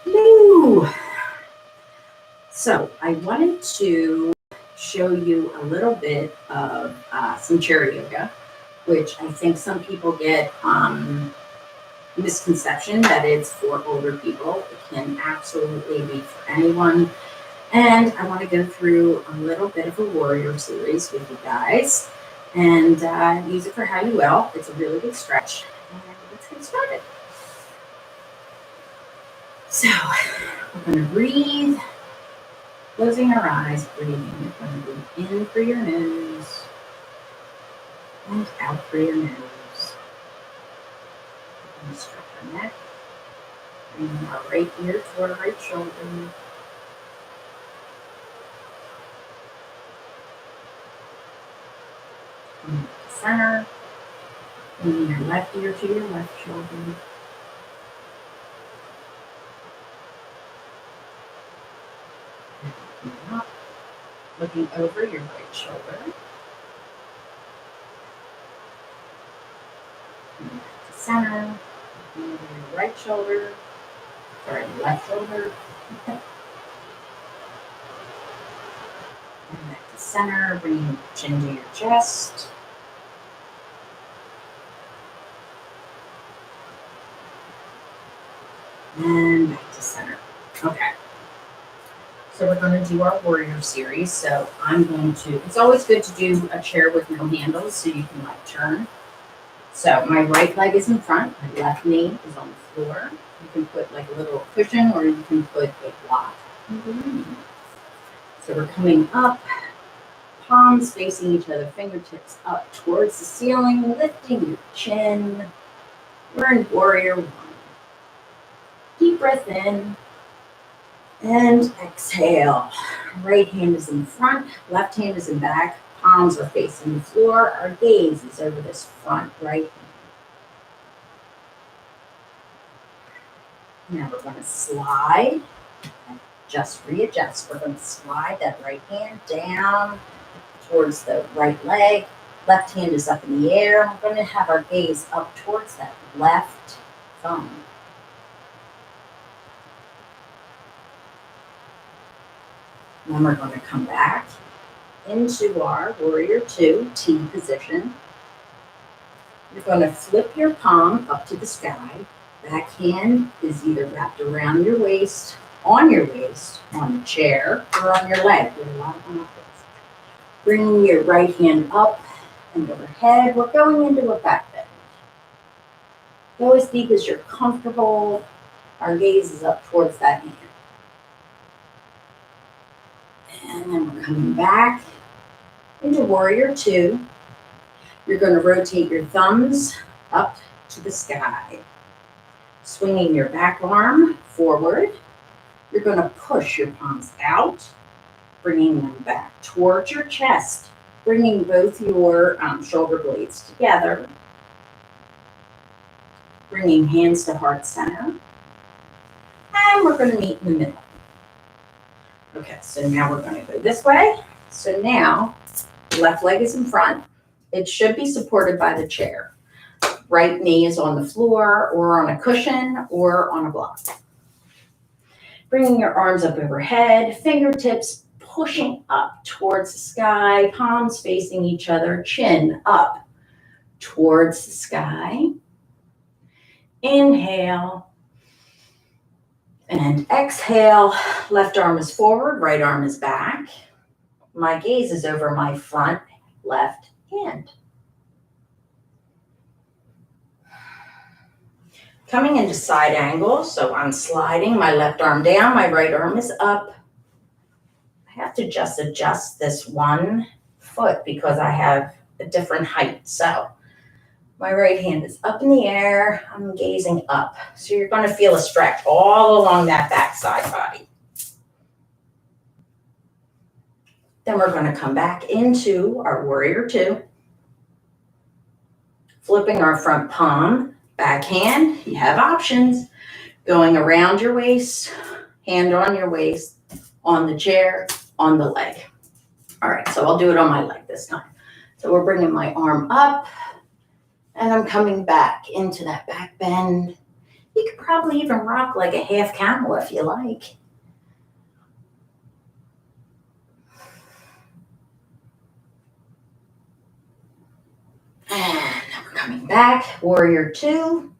Hello. So I wanted to show you a little bit of some chair yoga, which I think some people get misconception that it's for older people. It can absolutely be for anyone. And I want to go through a little bit of a warrior series with you guys and use it for how you will. It's a really good stretch. And let's get started. So we're going to breathe. Closing our eyes, breathing. You're going to breathe in through your nose and out through your nose. We're going to stretch our neck, bringing our right ear to our right shoulder. Coming to the center, bringing your left ear to your left shoulder. Up, looking over your right shoulder. Coming back to center, looking over your right shoulder. Sorry, left shoulder. And back to center, bringing your chin to your chest. And back to center. Okay. So we're going to do our warrior series. So it's always good to do a chair with no handles so you can turn. So my right leg is in front, my left knee is on the floor. You can put a little cushion or you can put a block under your knee. So we're coming up, palms facing each other, fingertips up towards the ceiling, lifting your chin. We're in warrior one. Deep breath in. And exhale. Right hand is in front, left hand is in back, palms are facing the floor. Our gaze is over this front right hand. Now we're going to slide, just readjust. We're going to slide that right hand down towards the right leg. Left hand is up in the air. We're going to have our gaze up towards that left thumb. Then we're going to come back into our warrior two, T position. You're going to flip your palm up to the sky. Back hand is either wrapped around your waist, on the chair, or on your leg. There are a lot of them. Bringing your right hand up and overhead. We're going into a back bend. Go as deep as you're comfortable. Our gaze is up towards that hand. And then we're coming back into warrior two. You're going to rotate your thumbs up to the sky. Swinging your back arm forward. You're going to push your palms out, bringing them back towards your chest, bringing both your shoulder blades together. Bringing hands to heart center. And we're going to meet in the middle. Okay, so now we're going to go this way. So now, left leg is in front. It should be supported by the chair. Right knee is on the floor or on a cushion or on a block. Bringing your arms up overhead, fingertips pushing up towards the sky, palms facing each other, chin up towards the sky. Inhale. And exhale, left arm is forward, right arm is back. My gaze is over my front left hand. Coming into side angle, so I'm sliding my left arm down, my right arm is up. I have to just adjust this one foot because I have a different height. So my right hand is up in the air. I'm gazing up. So you're going to feel a stretch all along that back side body. Then we're going to come back into our warrior two. Flipping our front palm, back hand. You have options. Going around your waist, hand on your waist, on the chair, on the leg. All right, so I'll do it on my leg this time. So we're bringing my arm up. And I'm coming back into that back bend. You could probably even rock like a half camel if you like. And now we're coming back, warrior two.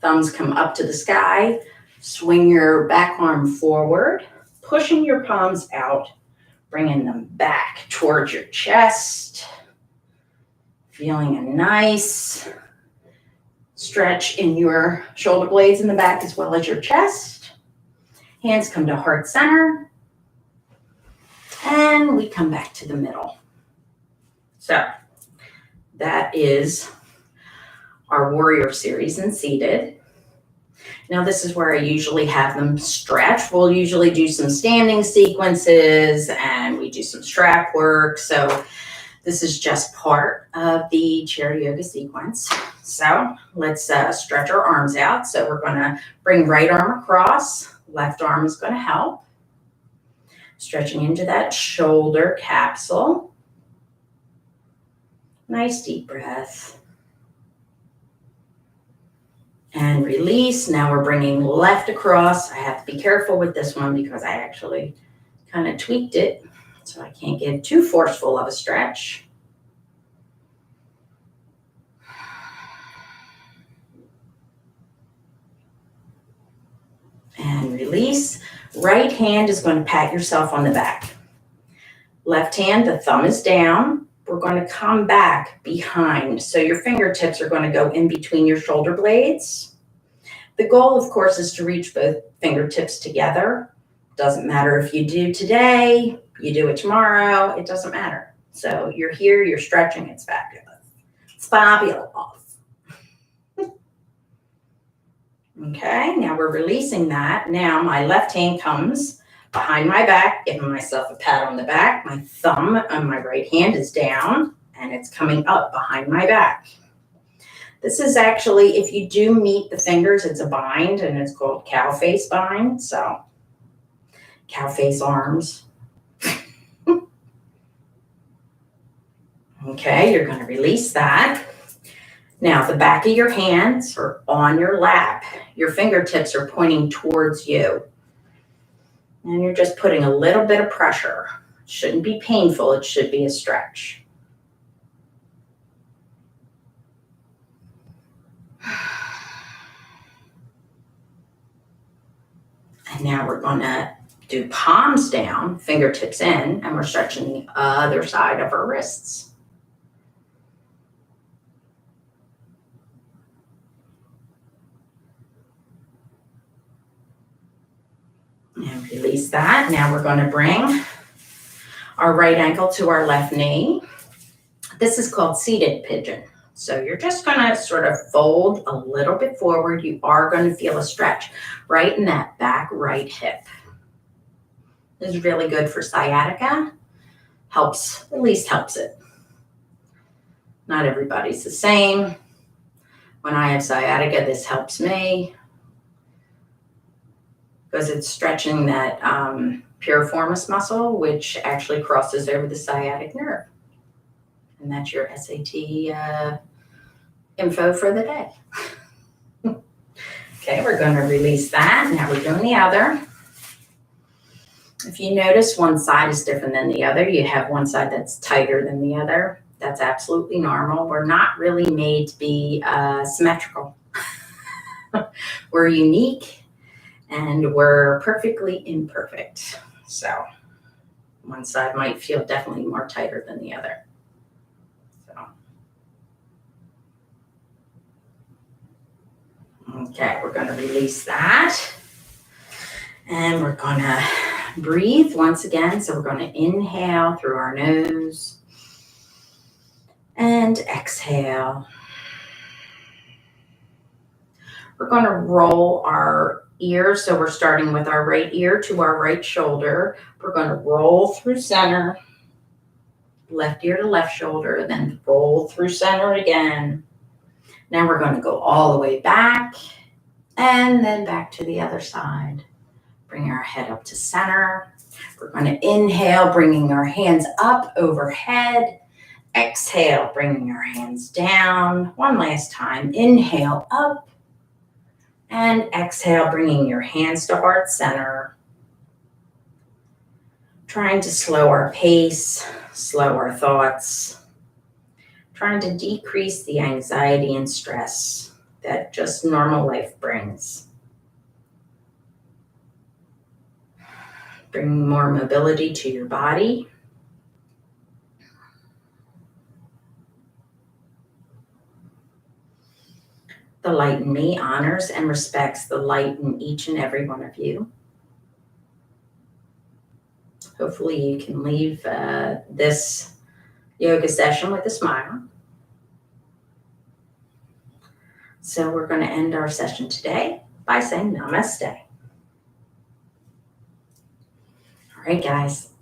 Thumbs come up to the sky. Swing your back arm forward, pushing your palms out, bringing them back towards your chest. Feeling a nice stretch in your shoulder blades in the back as well as your chest. Hands come to heart center. And we come back to the middle. So that is our warrior series in seated. Now this is where I usually have them stretch. We'll usually do some standing sequences and we do some strap work. So this is just part of the chair yoga sequence. So let's stretch our arms out. So we're going to bring right arm across. Left arm is going to help. Stretching into that shoulder capsule. Nice deep breath. And release. Now we're bringing left across. I have to be careful with this one because I actually kind of tweaked it, so I can't get too forceful of a stretch. And release. Right hand is going to pat yourself on the back. Left hand, the thumb is down. We're going to come back behind. So your fingertips are going to go in between your shoulder blades. The goal, of course, is to reach both fingertips together. Doesn't matter if you do today, you do it tomorrow, it doesn't matter. So you're here, you're stretching, it's fabulous. It's fabulous. Okay, now we're releasing that. Now my left hand comes behind my back, giving myself a pat on the back. My thumb on my right hand is down and it's coming up behind my back. This is actually, if you do meet the fingers, it's a bind and it's called cow face bind. So cow face arms. Okay, you're going to release that. Now the back of your hands are on your lap. Your fingertips are pointing towards you. And you're just putting a little bit of pressure. It shouldn't be painful, it should be a stretch. And now we're going to do palms down, fingertips in, and we're stretching the other side of our wrists. And release that. Now we're going to bring our right ankle to our left knee. This is called seated pigeon. So you're just going to sort of fold a little bit forward. You are going to feel a stretch right in that back right hip. This is really good for sciatica. Helps, at least helps it. Not everybody's the same. When I have sciatica, this helps me because it's stretching that piriformis muscle, which actually crosses over the sciatic nerve. And that's your SAT info for the day. Okay, we're going to release that. Now we're doing the other. If you notice one side is different than the other, you have one side that's tighter than the other. That's absolutely normal. We're not really made to be symmetrical. We're unique and we're perfectly imperfect. So one side might feel definitely more tighter than the other. Okay, we're going to release that. And we're going to breathe once again. So we're going to inhale through our nose and exhale. We're going to roll our ears. So we're starting with our right ear to our right shoulder. We're going to roll through center, left ear to left shoulder, then roll through center again. Now we're going to go all the way back and then back to the other side. Bring our head up to center. We're going to inhale, bringing our hands up overhead. Exhale, bringing our hands down. One last time. Inhale up And exhale, bringing your hands to heart center. Trying to slow our pace, slow our thoughts. Trying to decrease the anxiety and stress that just normal life brings. Bringing more mobility to your body. The light in me honors and respects the light in each and every one of you. Hopefully you can leave this yoga session with a smile. So we're going to end our session today by saying namaste. All right, guys.